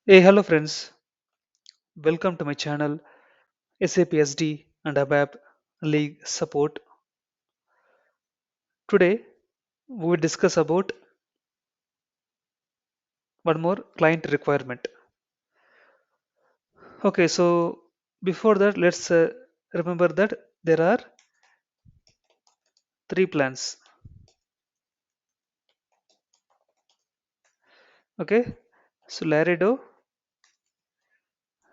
Hey, hello friends. Welcome to my channel SAP SD and ABAP League Support. Today we will discuss about one more client requirement. Okay, so before that, let's remember that there are three plans. Okay, so Laredo,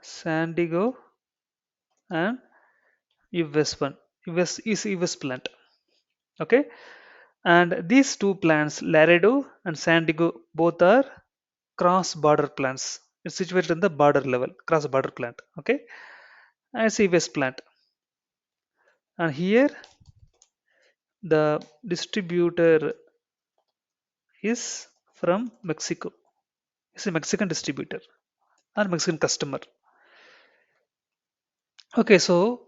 San Diego, and US one. US is US plant. Okay, and these two plants, Laredo and San Diego, both are cross-border plants. It's situated in the border level, cross-border plant. Okay, and it's a US plant. And here the distributor is from Mexico. It's a Mexican distributor or Mexican customer. Okay, so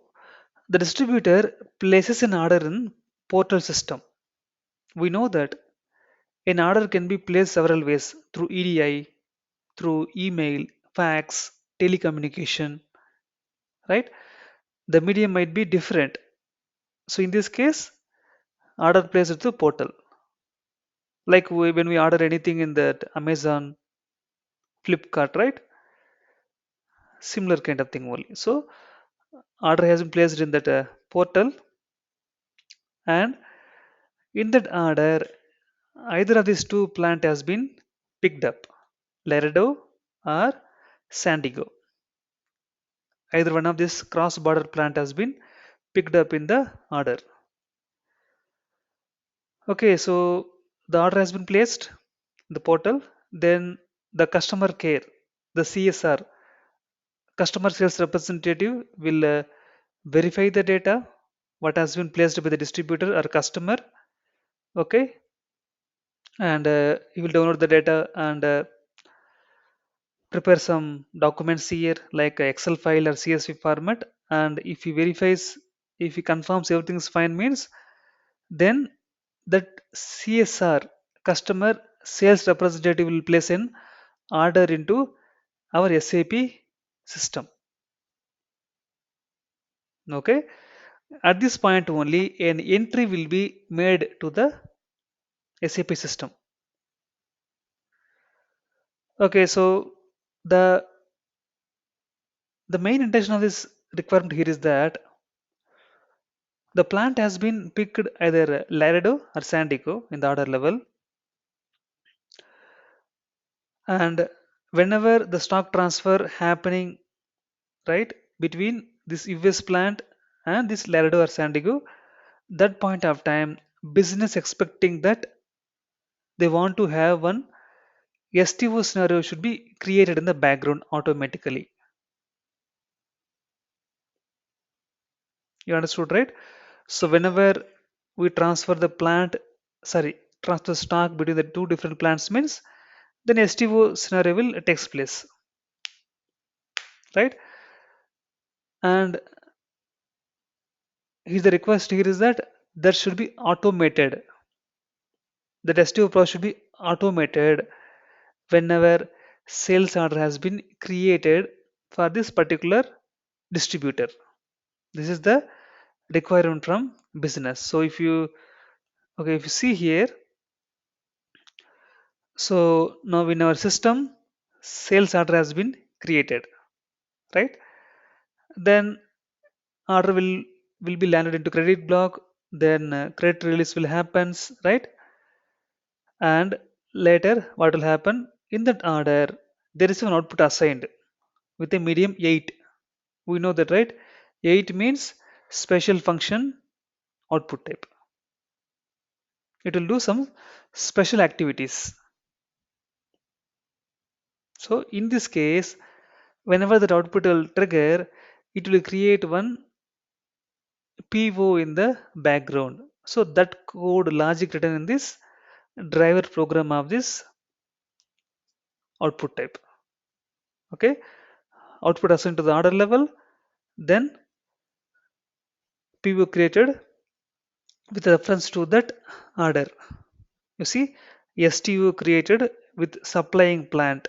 the distributor places an order in portal system. We know that an order can be placed several ways through EDI, through email, fax, telecommunication, right? The medium might be different. So in this case, order placed through portal. Like when we order anything in that Amazon, Flipkart, right? Similar kind of thing only. So order has been placed in that portal, and in that order either of these two plant has been picked up, Laredo or San Diego. Either one of this cross border plant has been picked up in the order. Okay, so the order has been placed in the portal. Then the customer care, the CSR, customer sales representative, will verify the data what has been placed by the distributor or customer. Okay, and he will download the data and prepare some documents here like a Excel file or CSV format. And if he verifies, if he confirms everything is fine, means then that CSR, customer sales representative, will place an order into our SAP system. Okay, at this point only an entry will be made to the SAP system. Okay, so the the main intention of this requirement here is that the plant has been picked either Laredo or San Diego in the order level, and whenever the stock transfer happening, right, between this US plant and this Laredo or San Diego, that point of time, business expecting that they want to have one STO scenario should be created in the background automatically. You understood, right? So whenever we transfer the plant, sorry, transfer stock between the two different plants means then STO scenario will takes place, right? And here the request here is that that should be automated. The STO process should be automated whenever sales order has been created for this particular distributor. This is the requirement from business. So if you, okay, if you see here, so now in our system, sales order has been created, right? Then order will be landed into credit block. Then credit release will happens, right? And later what will happen in that order? There is an output assigned with a medium 8. We know that, right? 8 means special function output type. It will do some special activities. So in this case, whenever that output will trigger, it will create one PO in the background. So that code logic written in this driver program of this output type. Okay, output assigned to the order level, then PO created with reference to that order. You see, STO created with supplying plant.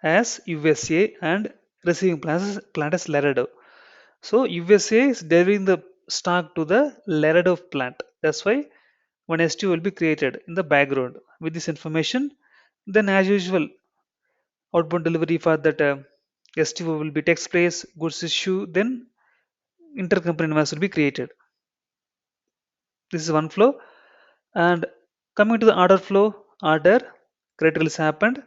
as USA and receiving plant as LAREDO. So USA is delivering the stock to the LAREDO plant. That's why one STO will be created in the background with this information. Then as usual, outbound delivery for that STO will be takes place, goods issue, then intercompany invoice will be created. This is one flow. And coming to the order flow, order critical is happened.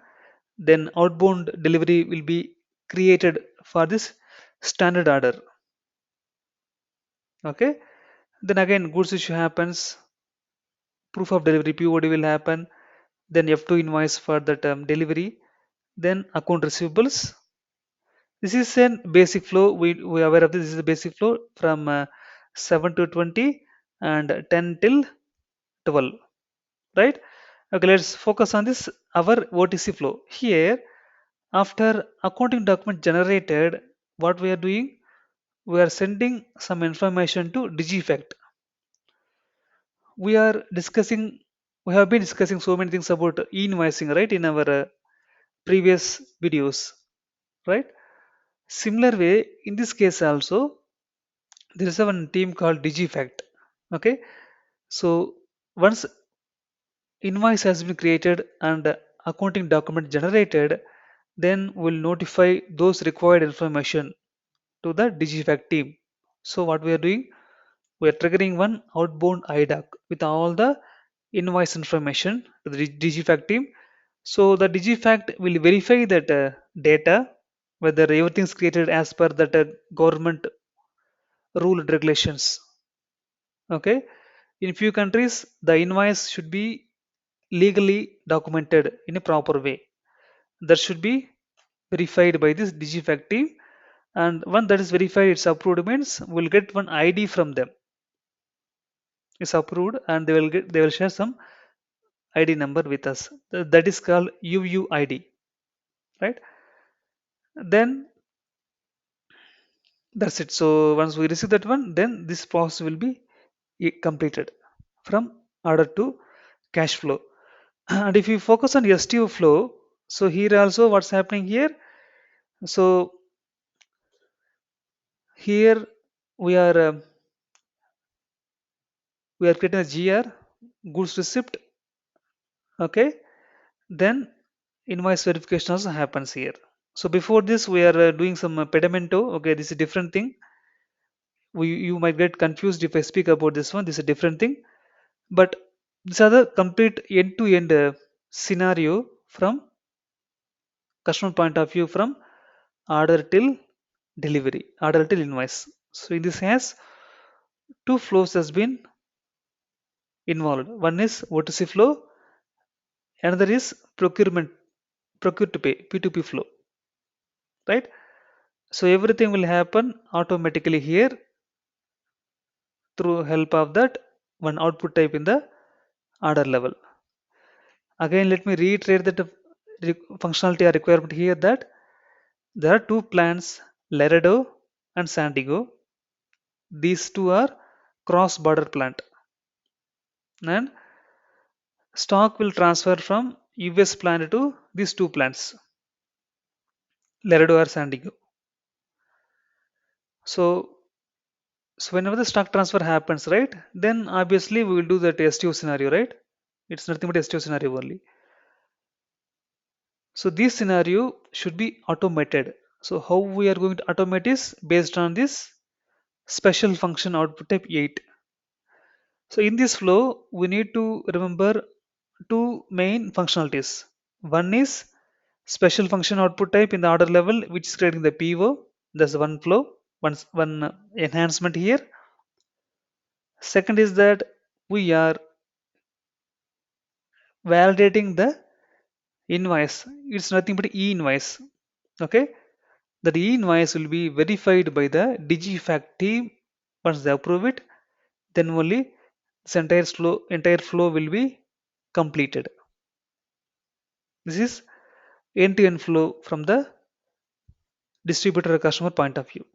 Then outbound delivery will be created for this standard order. Okay. Then again, goods issue happens, proof of delivery POD will happen, then F2 invoice for that delivery, then account receivables. This is a basic flow. We are aware of this. This is the basic flow from 7 to 20 and 10 till 12, right? Okay, let's focus on this our OTC flow. Here, after accounting document generated, what we are doing? We are sending some information to Digifact. We are discussing, we have been discussing so many things about e-invoicing, right, in our previous videos, right? Similar way, in this case also, there is a one team called Digifact. Okay, so once invoice has been created and accounting document generated, then we'll notify those required information to the Digifact team. So what we are doing, we are triggering one outbound IDOC with all the invoice information to the Digifact team. So the Digifact will verify that data, whether everything is created as per that government rule and regulations. Okay, in few countries, the invoice should be legally documented in a proper way. That should be verified by this Digifact team. And when that is verified, it's approved means we'll get one ID from them. It's approved, and they will share some ID number with us. That is called UUID, right? Then that's it. So once we receive that one, then this process will be completed from order to cash flow. And if you focus on STO flow, so here also what's happening here? So here we are creating a GR, goods receipt. Okay, then invoice verification also happens here. So before this, we are doing some pedimento. Okay, this is a different thing. You might get confused if I speak about this one. This is a different thing. But these are the complete end-to-end scenario from customer point of view, from order till delivery, order till invoice. So in this case, two flows has been involved. One is OTC flow, another is procurement, procure to pay, P2P flow, right? So everything will happen automatically here through help of that one output type in the order level. Again, let me reiterate that functionality or requirement here, that there are two plants, Laredo and San Diego. These two are cross-border plant, and stock will transfer from US plant to these two plants, Laredo or San Diego. So, so whenever the stock transfer happens, right, then obviously we will do that STO scenario, right? It's nothing but STO scenario only. So this scenario should be automated. So how we are going to automate is based on this special function output type 8. So in this flow, we need to remember two main functionalities. One is special function output type in the order level, which is creating the PO. That's one flow, one enhancement here. Second is that we are validating the invoice. It's nothing but e-invoice. Okay, that e-invoice will be verified by the Digifact team. Once they approve it, then only this entire flow will be completed. This is end-to-end flow from the distributor or customer point of view.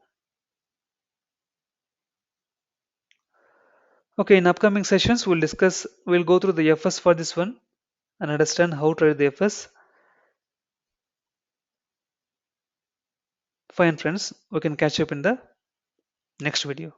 Okay, in upcoming sessions, we'll go through the FS for this one and understand how to write the FS. Fine friends, we can catch up in the next video.